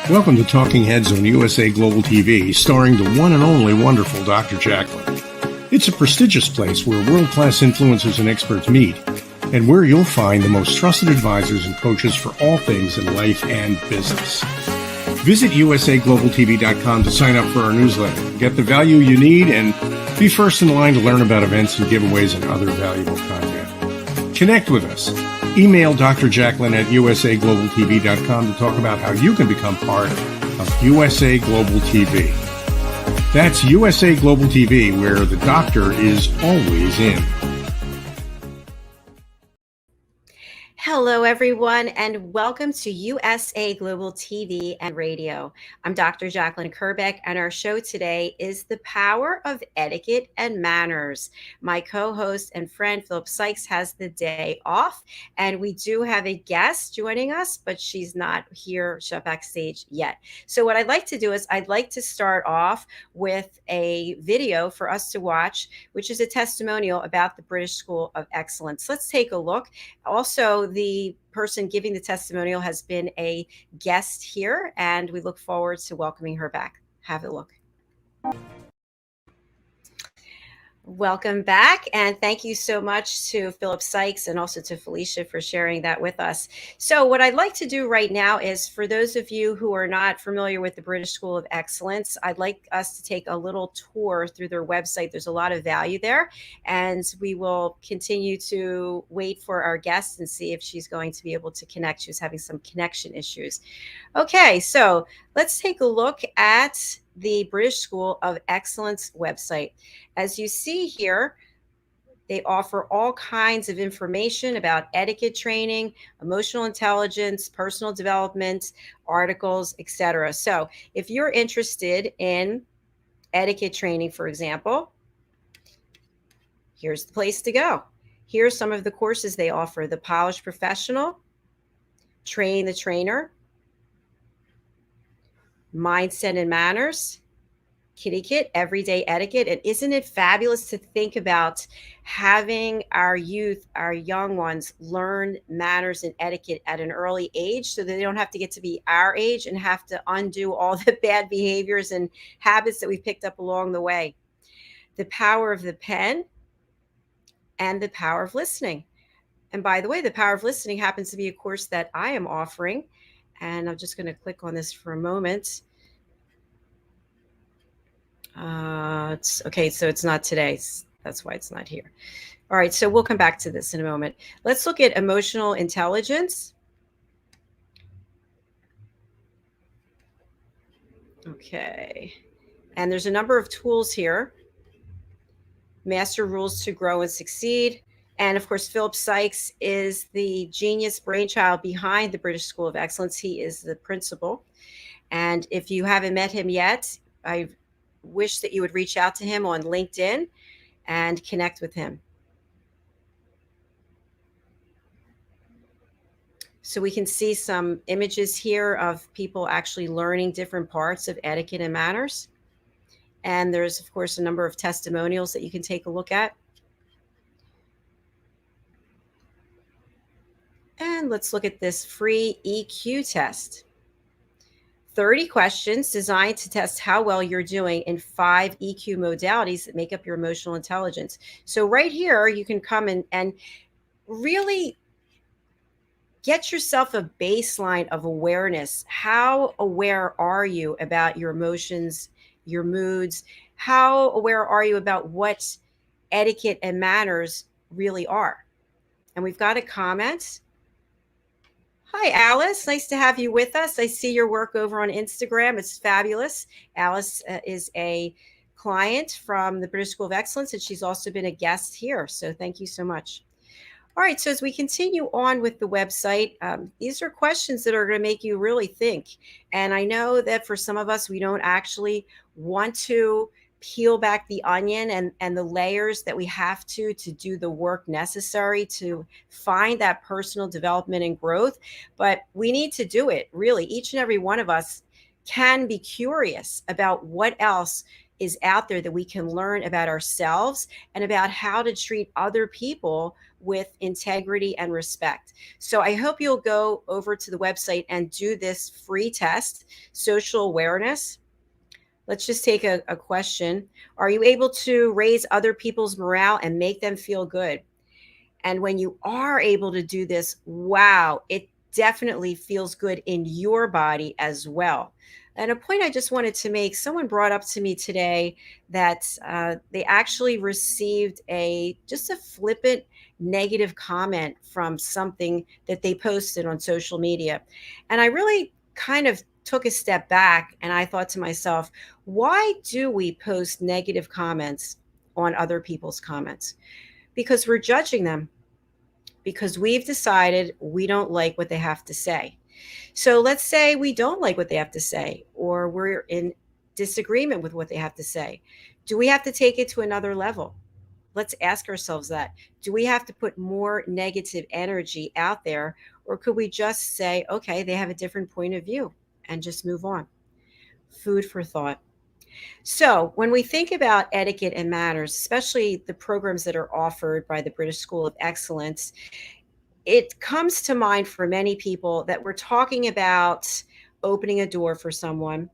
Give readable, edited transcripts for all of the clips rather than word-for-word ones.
Welcome to Talking Heads on USA Global TV, starring the one and only wonderful Dr. Jacqueline. It's a prestigious place where world-class influencers and experts meet, and where you'll find the most trusted advisors and coaches for all things in life and business. Visit usaglobaltv.com to sign up for our newsletter, get the value you need, and be first in line to learn about events and giveaways and other valuable content. Connect with us. Email Dr. Jacqueline at usaglobaltv.com to talk about how you can become part of USA Global TV. That's USA Global TV, where the doctor is always in. Hello, everyone, and welcome to USA Global TV and Radio. I'm Dr. Jacalyn KERBECK, and our show today is The Power of Etiquette and Manners. My co-host and friend, Philip SYKES, has the day off, and we do have a guest joining us, but she's not here backstage yet. So what I'd like to do is I'd like to start off with a video for us to watch, which is a testimonial about the British School of Excellence. Let's take a look. Also, the person giving the testimonial has been a guest here, and we look forward to welcoming her back. Have a look. Welcome back, and thank you so much to Philip SYKES and also to Felicia for sharing that with us. So what I'd like to do right now is, for those of you who are not familiar with the British School of Excellence, I'd like us to take a little tour through their website. There's a lot of value there, and we will continue to wait for our guest and see if she's going to be able to connect. She was having some connection issues. Okay, so let's take a look at the British School of Excellence website. As you see here, they offer all kinds of information about etiquette training, emotional intelligence, personal development, articles, etc. So if you're interested in etiquette training, for example, here's the place to go. Here's some of the courses they offer: the Polished Professional, Train the Trainer, Mindset and Manners, Etiquette, Everyday Etiquette. And isn't it fabulous to think about having our youth, our young ones, learn manners and etiquette at an early age so that they don't have to get to be our age and have to undo all the bad behaviors and habits that we picked up along the way. The Power of the Pen and the Power of Listening. And by the way, the Power of Listening happens to be a course that I am offering. And I'm just going to click on this for a moment. Okay, so it's not today. That's why it's not here. All right, so we'll come back to this in a moment. Let's look at emotional intelligence. Okay, and there's a number of tools here. Master rules to grow and succeed. And of course, Philip SYKES is the genius brainchild behind the British School of Excellence. He is the principal. And if you haven't met him yet, I wish that you would reach out to him on LinkedIn and connect with him. So we can see some images here of people actually learning different parts of etiquette and manners. And there's, of course, a number of testimonials that you can take a look at. And let's look at this free EQ test. 30 questions designed to test how well you're doing in 5 EQ modalities that make up your emotional intelligence. So right here, you can come in and really get yourself a baseline of awareness. How aware are you about your emotions, your moods? How aware are you about what etiquette and manners really are? And we've got a comment. Hi, Alice. Nice to have you with us. I see your work over on Instagram. It's fabulous. Alice is a client from the British School of Excellence, and she's also been a guest here. So thank you so much. All right. So as we continue on with the website, these are questions that are going to make you really think. And I know that for some of us, we don't actually want to peel back the onion and the layers that we have to do the work necessary to find that personal development and growth. But we need to do it. Really, each and every one of us can be curious about what else is out there that we can learn about ourselves and about how to treat other people with integrity and respect. So I hope you'll go over to the website and do this free test, social awareness. Let's just take a question. Are you able to raise other people's morale and make them feel good? And when you are able to do this, wow, it definitely feels good in your body as well. And a point I just wanted to make, someone brought up to me today that they actually received just a flippant negative comment from something that they posted on social media. And I really kind of took a step back and I thought to myself, why do we post negative comments on other people's comments? Because we're judging them, because we've decided we don't like what they have to say. So let's say we don't like what they have to say, or we're in disagreement with what they have to say. Do we have to take it to another level? Let's ask ourselves that. Do we have to put more negative energy out there, or could we just say, okay, they have a different point of view and just move on? Food for thought. So, when we think about etiquette and manners, especially the programs that are offered by the British School of Excellence, it comes to mind for many people that we're talking about opening a door for someone.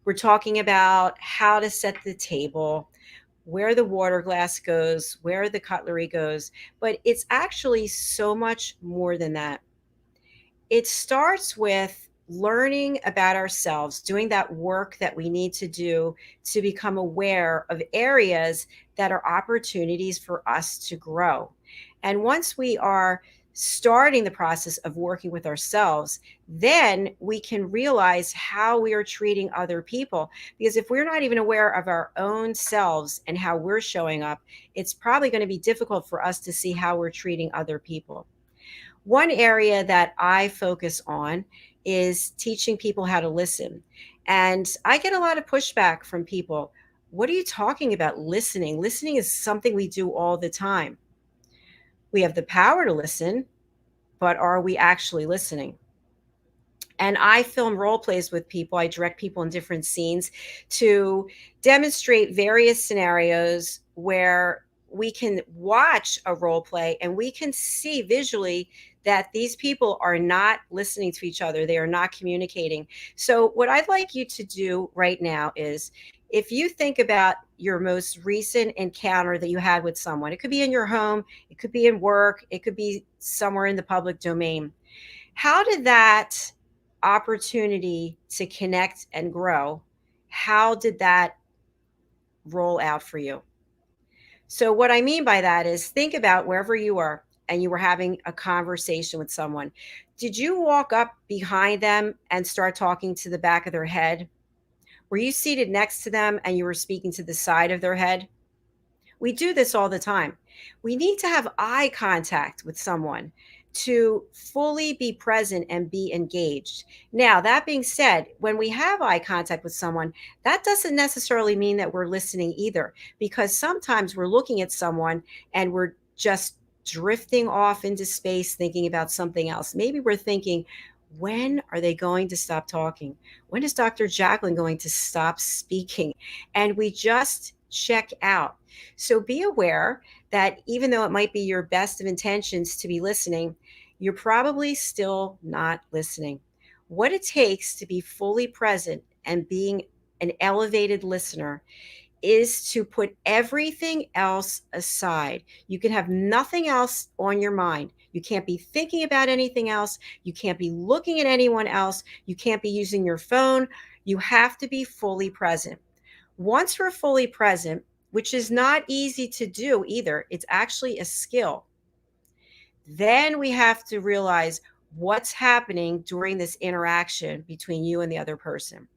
We're talking about how to set the table, where the water glass goes, where the cutlery goes, but it's actually so much more than that. It starts with learning about ourselves, doing that work that we need to do to become aware of areas that are opportunities for us to grow. And once we are starting the process of working with ourselves, then we can realize how we are treating other people. Because if we're not even aware of our own selves and how we're showing up, it's probably going to be difficult for us to see how we're treating other people. One area that I focus on is teaching people how to listen. And I get a lot of pushback from people. What are you talking about listening? Listening is something we do all the time. We have the power to listen, but are we actually listening? And I film role plays with people. I direct people in different scenes to demonstrate various scenarios where we can watch a role play and we can see visually that these people are not listening to each other. They are not communicating. So, what I'd like you to do right now is, if you think about your most recent encounter that you had with someone, it could be in your home, it could be in work, it could be somewhere in the public domain. How did that opportunity to connect and grow, how did that roll out for you? So, what I mean by that is, think about wherever you are and you were having a conversation with someone. Did you walk up behind them and start talking to the back of their head? Were you seated next to them and you were speaking to the side of their head? We do this all the time. We need to have eye contact with someone to fully be present and be engaged. Now, that being said, when we have eye contact with someone, that doesn't necessarily mean that we're listening either, because sometimes we're looking at someone and we're just drifting off into space thinking about something else. Maybe we're thinking, when are they going to stop talking? When is Dr. Jacqueline going to stop speaking? And we just check out. So be aware that even though it might be your best of intentions to be listening, you're probably still not listening. What it takes to be fully present and being an elevated listener is to put everything else aside. You can have nothing else on your mind. You can't be thinking about anything else. You can't be looking at anyone else. You can't be using your phone. You have to be fully present. Once we're fully present, which is not easy to do either, it's actually a skill, then we have to realize what's happening during this interaction between you and the other person.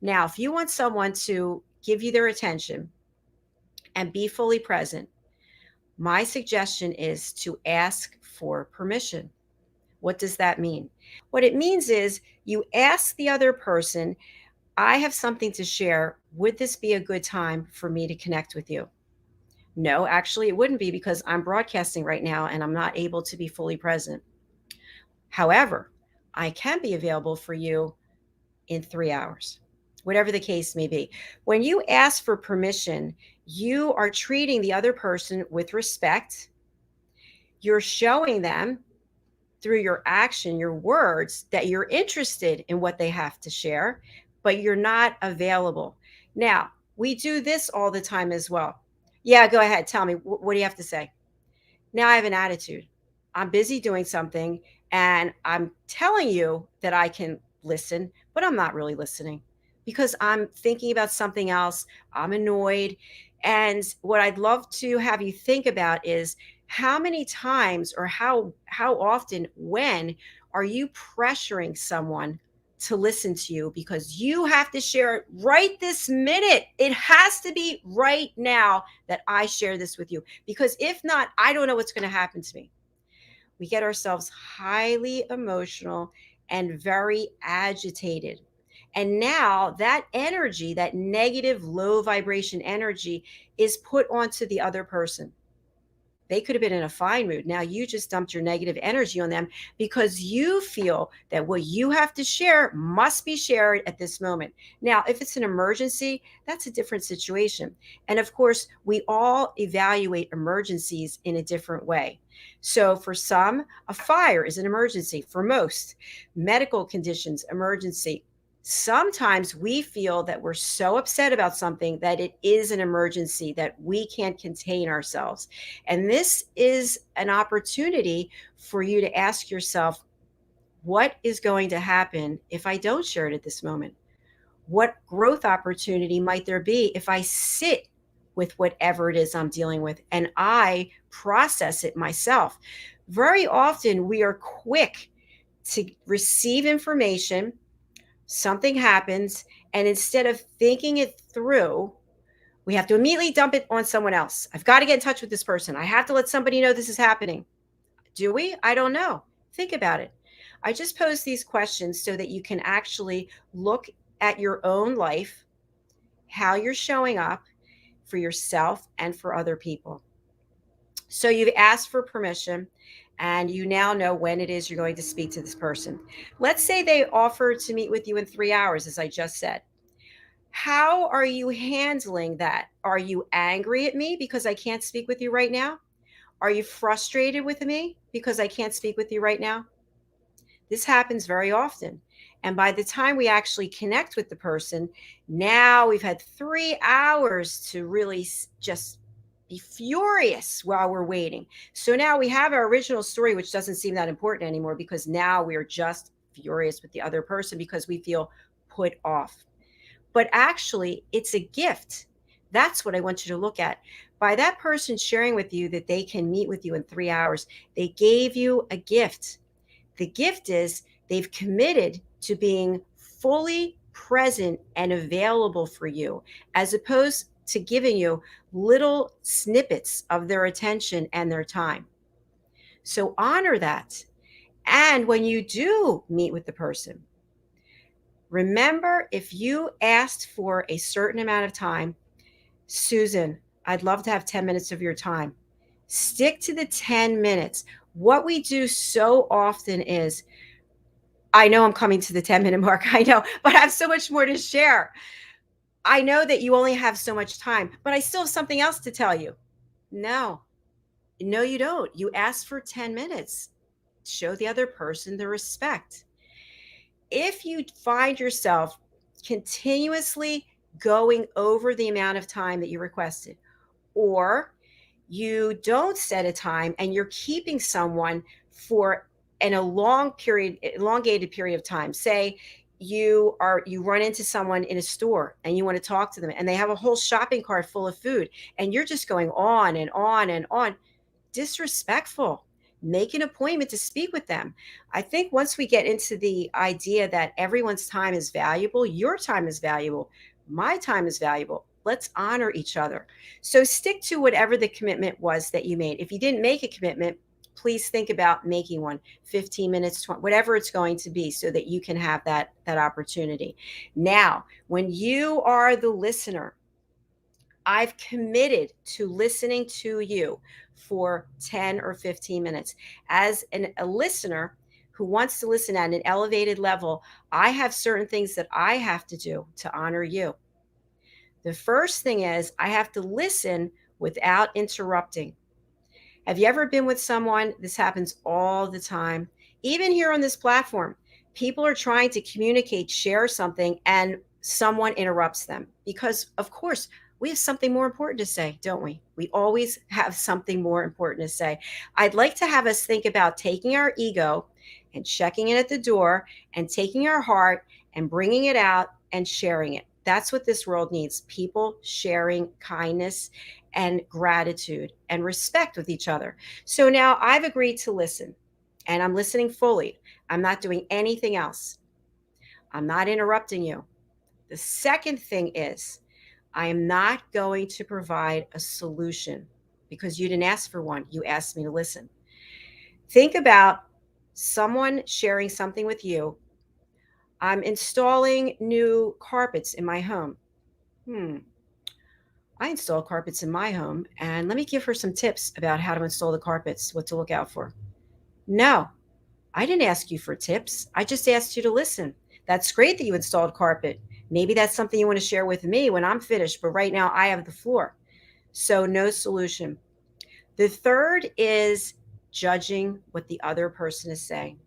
Now, if you want someone to give you their attention and be fully present, my suggestion is to ask for permission. What does that mean? What it means is you ask the other person, I have something to share. Would this be a good time for me to connect with you? No, actually, it wouldn't be, because I'm broadcasting right now and I'm not able to be fully present. However, I can be available for you in 3 hours. whatever the case may be. When you ask for permission, you are treating the other person with respect. You're showing them through your action, your words, that you're interested in what they have to share, but you're not available. Now, we do this all the time as well. Yeah, go ahead. Tell me, what do you have to say? Now I have an attitude. I'm busy doing something and I'm telling you that I can listen, but I'm not really listening because I'm thinking about something else. I'm annoyed. And what I'd love to have you think about is how many times or how often, when are you pressuring someone to listen to you because you have to share it right this minute? It has to be right now that I share this with you, because if not, I don't know what's going to happen to me. We get ourselves highly emotional and very agitated. And now that energy, that negative, low vibration energy, is put onto the other person. They could have been in a fine mood. Now you just dumped your negative energy on them because you feel that what you have to share must be shared at this moment. Now, if it's an emergency, that's a different situation. And of course, we all evaluate emergencies in a different way. So for some, a fire is an emergency. For most, medical conditions, emergency. Sometimes we feel that we're so upset about something that it is an emergency, that we can't contain ourselves. And this is an opportunity for you to ask yourself, what is going to happen if I don't share it at this moment? What growth opportunity might there be if I sit with whatever it is I'm dealing with and I process it myself? Very often we are quick to receive information, something happens, and instead of thinking it through, we have to immediately dump it on someone else. I've got to get in touch with this person. I have to let somebody know this is happening. Do we? I don't know. Think about it. I just pose these questions so that you can actually look at your own life, how you're showing up for yourself and for other people. So you've asked for permission and you now know when it is you're going to speak to this person. Let's say they offer to meet with you in 3 hours, as I just said. How are you handling that? Are you angry at me because I can't speak with you right now? Are you frustrated with me because I can't speak with you right now? This happens very often. And by the time we actually connect with the person, now we've had 3 hours to really just be furious while we're waiting. So now we have our original story, which doesn't seem that important anymore because now we're just furious with the other person because we feel put off. But actually, it's a gift. That's what I want you to look at. By that person sharing with you that they can meet with you in 3 hours, they gave you a gift. The gift is they've committed to being fully present and available for you, as opposed to giving you little snippets of their attention and their time. So honor that. And when you do meet with the person, remember, if you asked for a certain amount of time, Susan, I'd love to have 10 minutes of your time. Stick to the 10 minutes. What we do so often is, I know I'm coming to the 10-minute mark, I know, but I have so much more to share. I know that you only have so much time, but I still have something else to tell you. No, you don't. You asked for 10 minutes. Show the other person the respect. If you find yourself continuously going over the amount of time that you requested, or you don't set a time and you're keeping someone for elongated period of time. Say you run into someone in a store and you want to talk to them and they have a whole shopping cart full of food and you're just going on and on and on. Disrespectful. Make an appointment to speak with them. I think once we get into the idea that everyone's time is valuable, your time is valuable, my time is valuable, let's honor each other. So stick to whatever the commitment was that you made. If you didn't make a commitment, please think about making one. 15 minutes, 20, whatever it's going to be, so that you can have that opportunity. Now, when you are the listener, I've committed to listening to you for 10 or 15 minutes. As a listener, who wants to listen at an elevated level, I have certain things that I have to do to honor you. The first thing is I have to listen without interrupting. Have you ever been with someone? This happens all the time. Even here on this platform, people are trying to communicate, share something, and someone interrupts them because, of course, we have something more important to say, don't we? We always have something more important to say. I'd like to have us think about taking our ego and checking it at the door and taking our heart and bringing it out and sharing it. That's what this world needs, people sharing kindness and gratitude and respect with each other. So now I've agreed to listen, and I'm listening fully. I'm not doing anything else. I'm not interrupting you. The second thing is I am not going to provide a solution because you didn't ask for one. You asked me to listen. Think about someone sharing something with you. I'm installing new carpets in my home. I install carpets in my home, and let me give her some tips about how to install the carpets, what to look out for. No, I didn't ask you for tips. I just asked you to listen. That's great that you installed carpet. Maybe that's something you want to share with me when I'm finished, but right now I have the floor. So, no solution. The third is judging what the other person is saying.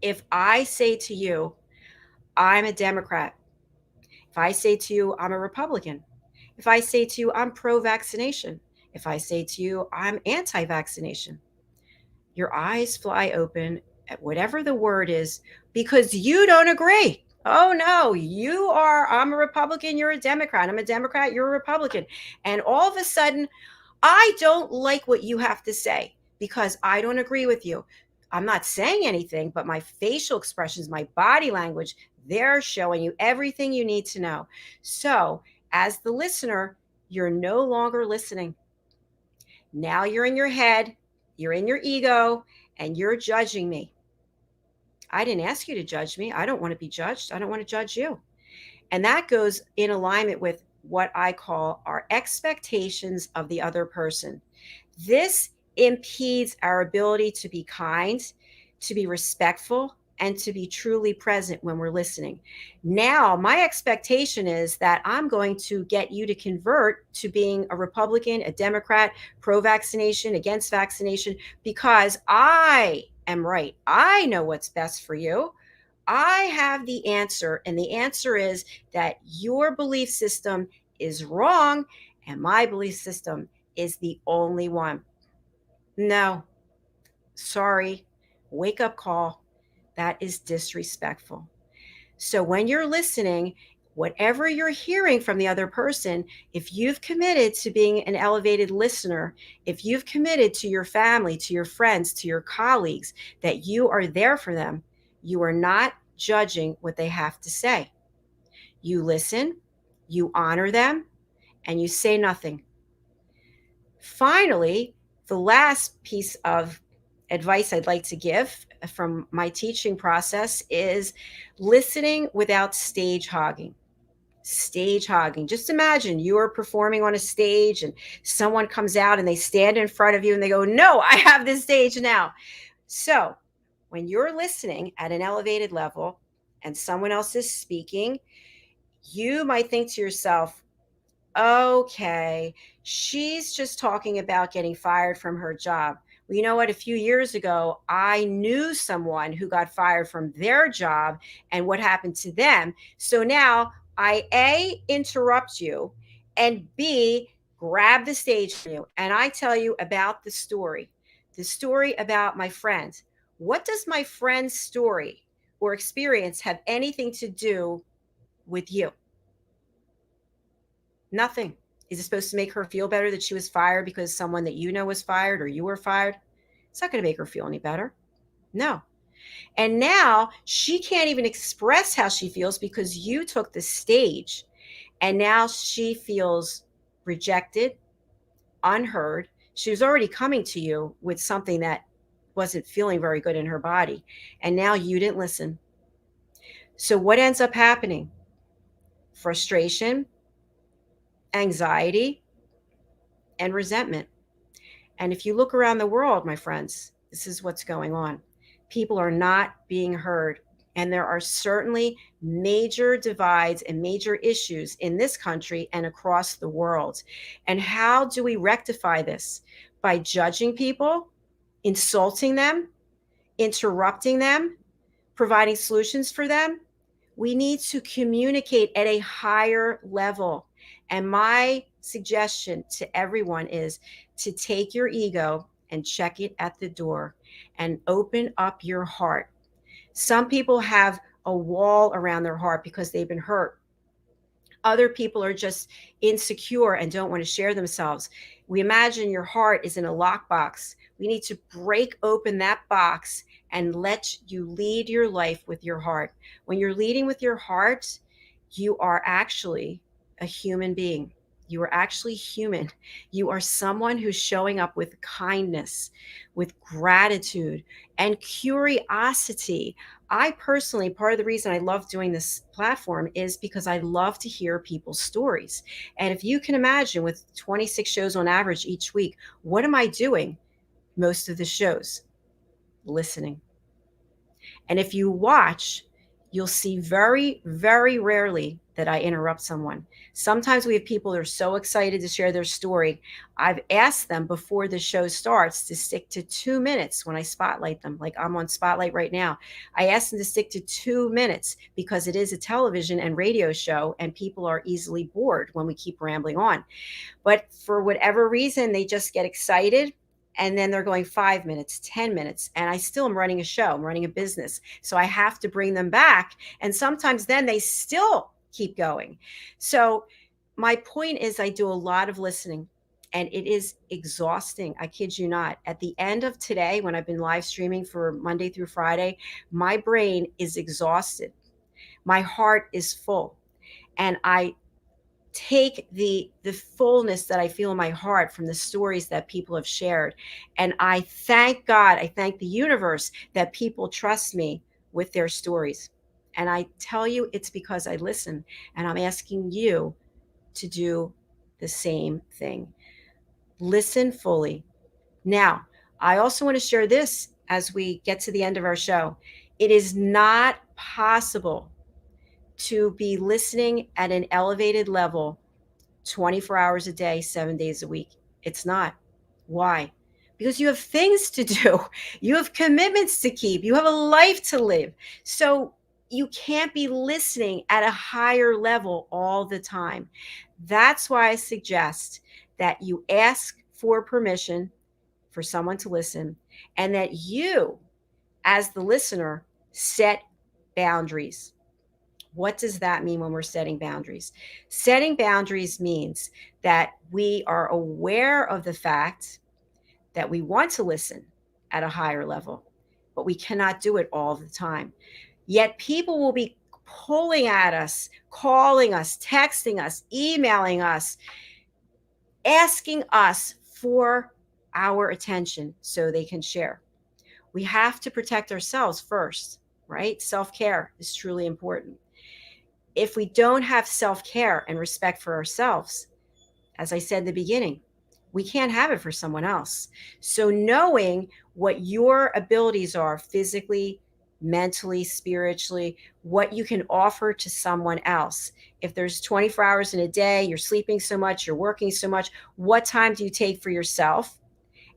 If I say to you, I'm a Democrat, if I say to you, I'm a Republican, if I say to you, I'm pro vaccination, if I say to you, I'm anti vaccination, your eyes fly open at whatever the word is because you don't agree. Oh no, I'm a Republican, you're a Democrat. I'm a Democrat, you're a Republican. And all of a sudden, I don't like what you have to say because I don't agree with you. I'm not saying anything, but my facial expressions, my body language, they're showing you everything you need to know. So, as the listener, you're no longer listening. Now you're in your head, you're in your ego, and you're judging me. I didn't ask you to judge me. I don't want to be judged. I don't want to judge you. And that goes in alignment with what I call our expectations of the other person. This impedes our ability to be kind, to be respectful, and to be truly present when we're listening. Now, my expectation is that I'm going to get you to convert to being a Republican, a Democrat, pro vaccination, against vaccination, because I am right. I know what's best for you. I have the answer, and the answer is that your belief system is wrong, and my belief system is the only one. No, sorry, wake up call. That is disrespectful. So when you're listening, whatever you're hearing from the other person, if you've committed to being an elevated listener, if you've committed to your family, to your friends, to your colleagues, that you are there for them, you are not judging what they have to say. You listen, you honor them, and you say nothing. Finally, the last piece of advice I'd like to give from my teaching process is listening without stage hogging. Stage hogging. Just imagine you are performing on a stage and someone comes out and they stand in front of you and they go, "No, I have this stage now." So when you're listening at an elevated level and someone else is speaking, you might think to yourself, okay, she's just talking about getting fired from her job. Well, you know what? A few years ago, I knew someone who got fired from their job and what happened to them. So now I A, interrupt you, and B, grab the stage from you. And I tell you about the story about my friend. What does my friend's story or experience have anything to do with you? Nothing. Is it supposed to make her feel better that she was fired because someone that you know was fired or you were fired? It's not going to make her feel any better. No. And now she can't even express how she feels because you took the stage. And now she feels rejected, unheard. She was already coming to you with something that wasn't feeling very good in her body. And now you didn't listen. So what ends up happening? Frustration, anxiety, and resentment. And if you look around the world, my friends, this is what's going on. People are not being heard. And there are certainly major divides and major issues in this country and across the world. And how do we rectify this? By judging people, insulting them, interrupting them, providing solutions for them? We need to communicate at a higher level. And my suggestion to everyone is to take your ego and check it at the door and open up your heart. Some people have a wall around their heart because they've been hurt. Other people are just insecure and don't want to share themselves. We imagine your heart is in a lockbox. We need to break open that box and let you lead your life with your heart. When you're leading with your heart, you are actually a human being. You are actually human. You are someone who's showing up with kindness, with gratitude, and curiosity. I personally, part of the reason I love doing this platform is because I love to hear people's stories. And if you can imagine, with 26 shows on average each week, what am I doing most of the shows? Listening. And if you watch, you'll see very, very rarely that I interrupt someone. Sometimes we have people that are so excited to share their story. I've asked them before the show starts to stick to 2 minutes when I spotlight them. Like I'm on Spotlight right now. I asked them to stick to 2 minutes because it is a television and radio show and people are easily bored when we keep rambling on. But for whatever reason, they just get excited and then they're going 5 minutes, 10 minutes, and I still am running a show, I'm running a business. So I have to bring them back. And sometimes then they still keep going. So my point is I do a lot of listening and it is exhausting. I kid you not. At the end of today, when I've been live streaming for Monday through Friday, my brain is exhausted. My heart is full. And I take the fullness that I feel in my heart from the stories that people have shared. And I thank God, I thank the universe that people trust me with their stories. And I tell you, it's because I listen. And I'm asking you to do the same thing. Listen fully. Now, I also want to share this as we get to the end of our show. It is not possible to be listening at an elevated level 24 hours a day, 7 days a week. It's not. Why? Because you have things to do. You have commitments to keep. You have a life to live. So you can't be listening at a higher level all the time. That's why I suggest that you ask for permission for someone to listen and that you, as the listener, set boundaries. What does that mean when we're setting boundaries? Setting boundaries means that we are aware of the fact that we want to listen at a higher level, but we cannot do it all the time. Yet people will be pulling at us, calling us, texting us, emailing us, asking us for our attention so they can share. We have to protect ourselves first, right? Self-care is truly important. If we don't have self-care and respect for ourselves, as I said in the beginning, we can't have it for someone else. So knowing what your abilities are physically, mentally, spiritually, what you can offer to someone else. If there's 24 hours in a day, you're sleeping so much, you're working so much, what time do you take for yourself?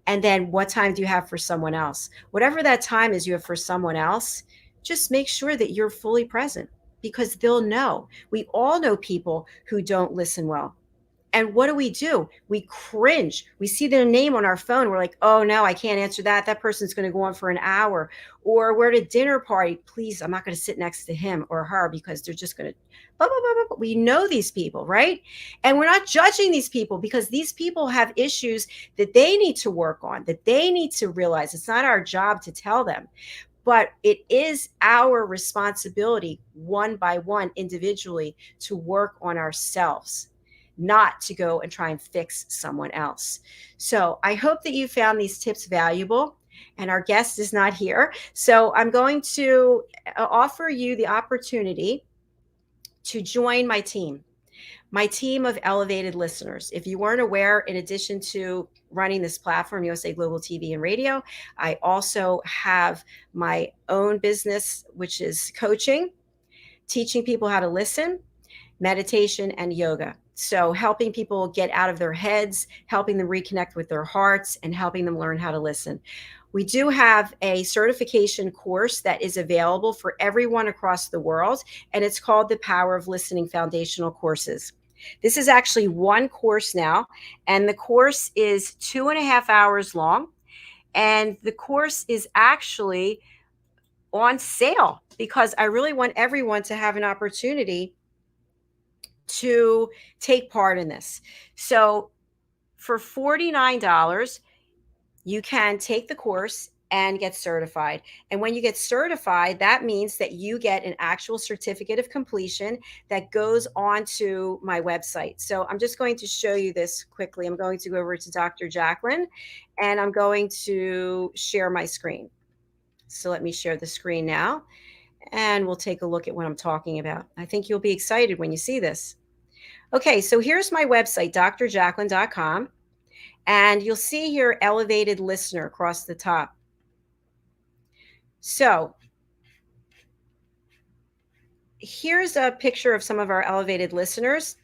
And then what time do you have for someone else? Whatever that time is you have for someone else, just make sure that you're fully present because they'll know. We all know people who don't listen well. And what do? We cringe. We see their name on our phone. We're like, oh, no, I can't answer that. That person's going to go on for an hour. Or we're at a dinner party. Please, I'm not going to sit next to him or her because they're just going to blah, blah, blah, blah. We know these people, right? And we're not judging these people because these people have issues that they need to work on, that they need to realize. It's not our job to tell them. But it is our responsibility, one by one, individually, to work on ourselves, not to go and try and fix someone else. So I hope that you found these tips valuable. And our guest is not here. So I'm going to offer you the opportunity to join my team. My team of elevated listeners. If you weren't aware, in addition to running this platform, USA Global TV and Radio, I also have my own business, which is coaching, teaching people how to listen, meditation, and yoga. So, helping people get out of their heads, helping them reconnect with their hearts, and helping them learn how to listen. We do have a certification course that is available for everyone across the world, and it's called the Power of Listening Foundational Courses. This is actually one course now, and the course is 2.5 hours long. And the course is actually on sale because I really want everyone to have an opportunity to take part in this. So for $49, you can take the course and get certified. And when you get certified, that means that you get an actual certificate of completion that goes onto my website. So I'm just going to show you this quickly. I'm going to go over to Dr. Jacqueline and I'm going to share my screen. So let me share the screen now and we'll take a look at what I'm talking about. I think you'll be excited when you see this. Okay, so here's my website, drjacqueline.com. And you'll see here elevated listener across the top. So here's a picture of some of our elevated listeners.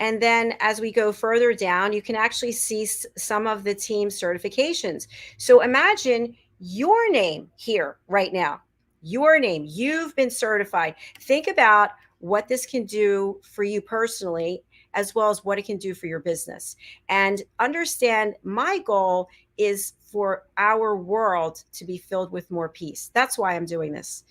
And then as we go further down, you can actually see some of the team certifications. So imagine your name here right now, your name, you've been certified. Think about what this can do for you personally, as well as what it can do for your business. And understand my goal is for our world to be filled with more peace. That's why I'm doing this.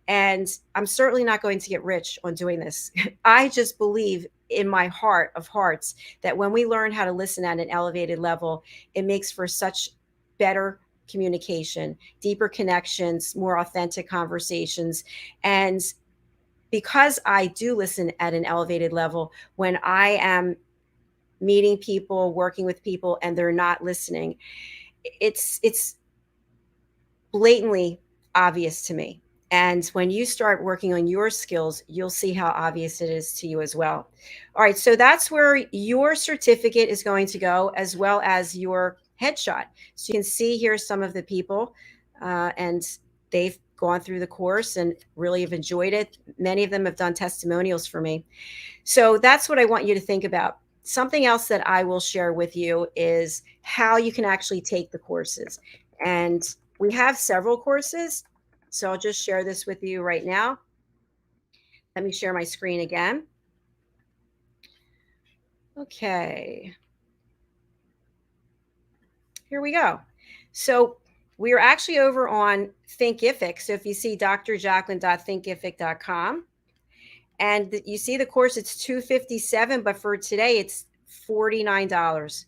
And I'm certainly not going to get rich on doing this. I just believe in my heart of hearts that when we learn how to listen at an elevated level, it makes for such better communication, deeper connections, more authentic conversations. And because I do listen at an elevated level, when I am meeting people, working with people, and they're not listening, it's blatantly obvious to me. And when you start working on your skills, you'll see how obvious it is to you as well. All right, so that's where your certificate is going to go, as well as your headshot. So you can see here some of the people, and they've gone through the course and really have enjoyed it. Many of them have done testimonials for me. So that's what I want you to think about. Something else that I will share with you is how you can actually take the courses. And we have several courses. So I'll just share this with you right now. Let me share my screen again. Okay. Here we go. So we are actually over on Thinkific. So if you see drjacqueline.thinkific.com and you see the course, it's $257, but for today it's $49.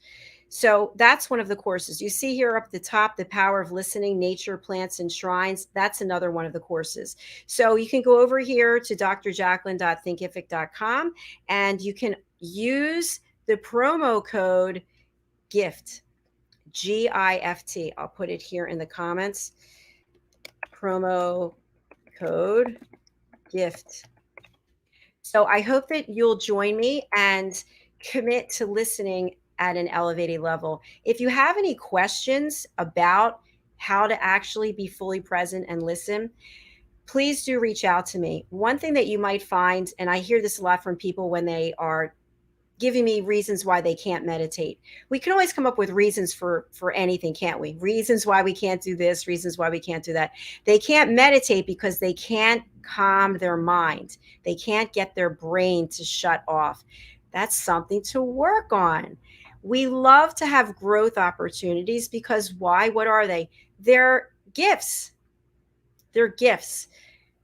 So that's one of the courses. You see here up at the top, the Power of Listening, Nature, Plants, and Shrines. That's another one of the courses. So you can go over here to drjacqueline.thinkific.com and you can use the promo code GIFT, GIFT. I'll put it here in the comments. Promo code GIFT. So I hope that you'll join me and commit to listening at an elevated level. If you have any questions about how to actually be fully present and listen, please do reach out to me. One thing that you might find, and I hear this a lot from people when they are giving me reasons why they can't meditate. We can always come up with reasons for anything, can't we? Reasons why we can't do this, reasons why we can't do that. They can't meditate because they can't calm their mind. They can't get their brain to shut off. That's something to work on. We love to have growth opportunities because why? What are they? They're gifts. They're gifts.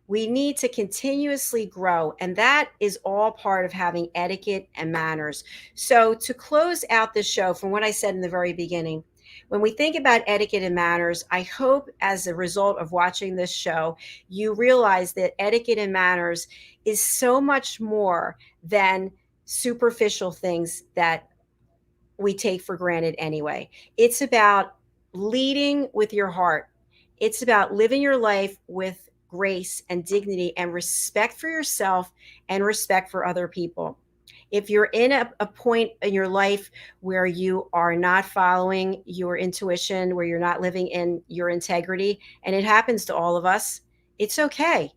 We need to continuously grow, and that is all part of having etiquette and manners. So to close out this show, from what I said in the very beginning, when we think about etiquette and manners, I hope as a result of watching this show, you realize that etiquette and manners is so much more than superficial things that we take for granted anyway. It's about leading with your heart. It's about living your life with grace and dignity and respect for yourself and respect for other people. If you're in a point in your life where you are not following your intuition, where you're not living in your integrity, and it happens to all of us, it's okay.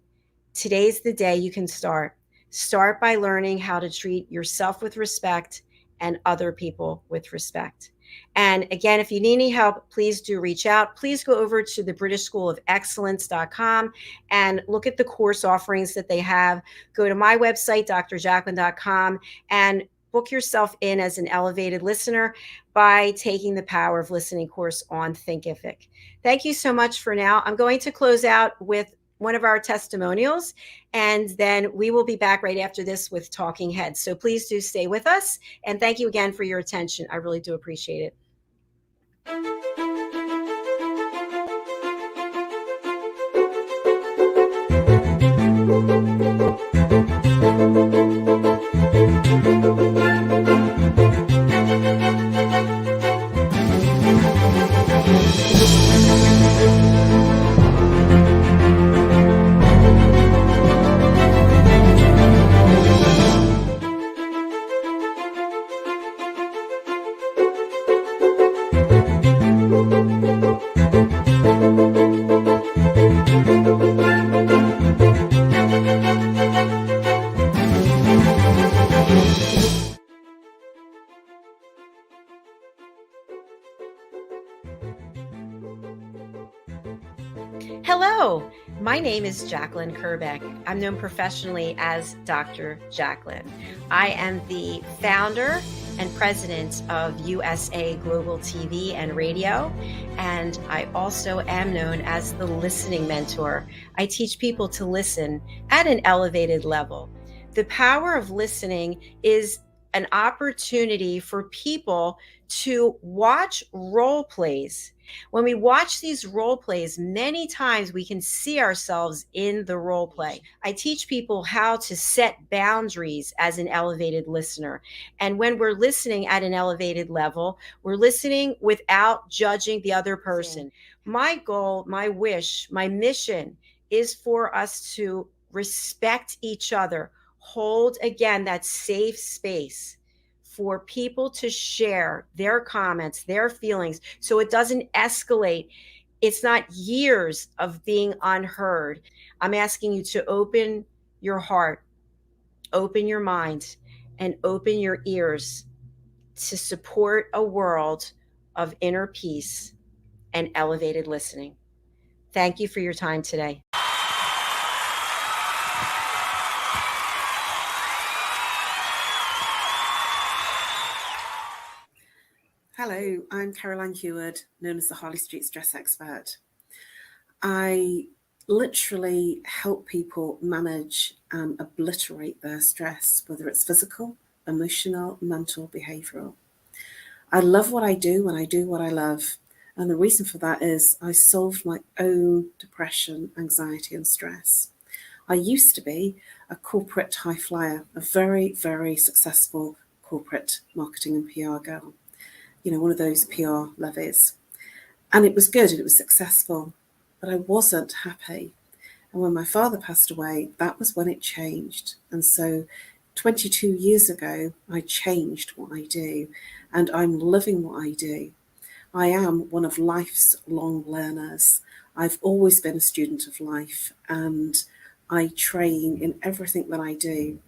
Today's the day you can start. Start by learning how to treat yourself with respect and other people with respect. And again, if you need any help, please do reach out. Please go over to the British School of Excellence.com and look at the course offerings that they have. Go to my website, drjacqueline.com, and book yourself in as an elevated listener by taking the Power of Listening course on Thinkific. Thank you so much for now. I'm going to close out with one of our testimonials, and then we will be back right after this with Talking Heads. So please do stay with us, and thank you again for your attention. I really do appreciate it. Hello, my name is Jacalyn KERBECK. I'm known professionally as Dr. Jacqueline. I am the founder and president of USA Global TV and Radio, and I also am known as the listening mentor. I teach people to listen at an elevated level. The power of listening is an opportunity for people to watch role plays. When we watch these role plays, many times we can see ourselves in the role play. I teach people how to set boundaries as an elevated listener. And when we're listening at an elevated level, we're listening without judging the other person. My goal, my wish, my mission is for us to respect each other, hold again that safe space for people to share their comments, their feelings, so it doesn't escalate. It's not years of being unheard. I'm asking you to open your heart, open your mind, and open your ears to support a world of inner peace and elevated listening. Thank you for your time today. Hello, I'm Caroline Heward, known as the Harley Street Stress Expert. I literally help people manage and obliterate their stress, whether it's physical, emotional, mental, behavioral. I love what I do and I do what I love. And the reason for that is I solved my own depression, anxiety, and stress. I used to be a corporate high flyer, a very, very successful corporate marketing and PR girl. You know, one of those PR levies. And it was good and it was successful, but I wasn't happy. And when my father passed away, that was when it changed. And so 22 years ago, I changed what I do, and I'm living what I do. I am one of life's long learners. I've always been a student of life, and I train in everything that I do.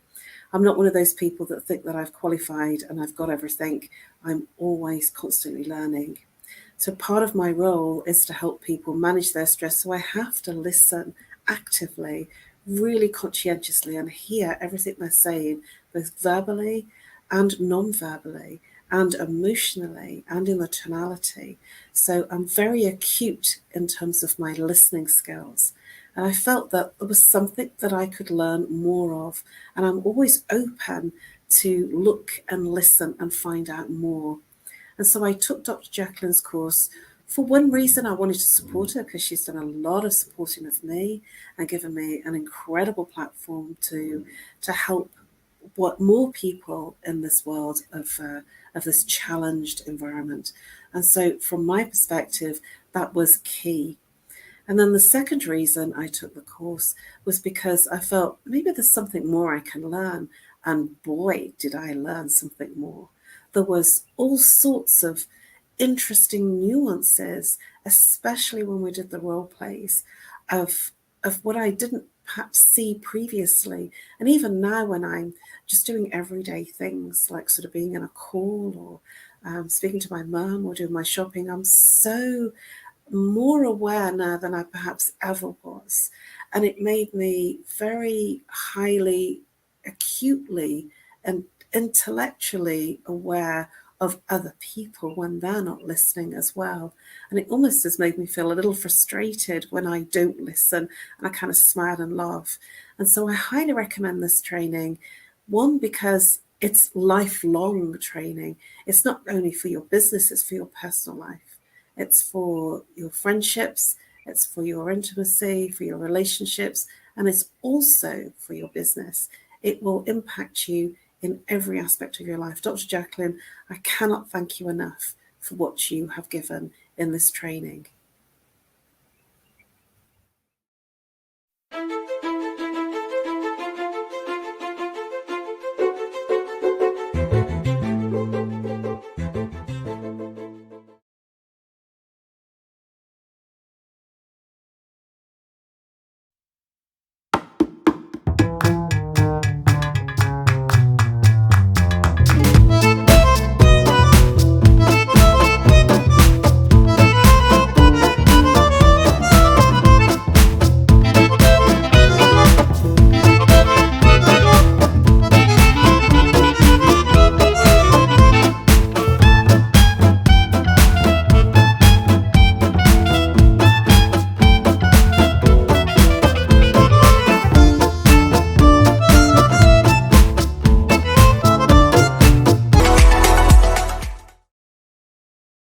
I'm not one of those people that think that I've qualified and I've got everything. I'm always constantly learning. So part of my role is to help people manage their stress. So I have to listen actively, really conscientiously, and hear everything they're saying, both verbally and non-verbally, and emotionally, and in the tonality. So I'm very acute in terms of my listening skills. And I felt that there was something that I could learn more of. And I'm always open to look and listen and find out more. And so I took Dr. Jacqueline's course. For one reason, I wanted to support her because she's done a lot of supporting of me and given me an incredible platform to help what more people in this world of this challenged environment. And so from my perspective, that was key. And then the second reason I took the course was because I felt maybe there's something more I can learn. And boy, did I learn something more. There was all sorts of interesting nuances, especially when we did the role plays, of what I didn't perhaps see previously. And even now when I'm just doing everyday things like sort of being in a call or speaking to my mum or doing my shopping, I'm so more aware now than I perhaps ever was. And it made me very highly, acutely and intellectually aware of other people when they're not listening as well. And it almost has made me feel a little frustrated when I don't listen, and I kind of smile and laugh. And so I highly recommend this training. One, because it's lifelong training. It's not only for your business, it's for your personal life. It's for your friendships, it's for your intimacy, for your relationships, and it's also for your business. It will impact you in every aspect of your life. Dr. Jacqueline, I cannot thank you enough for what you have given in this training.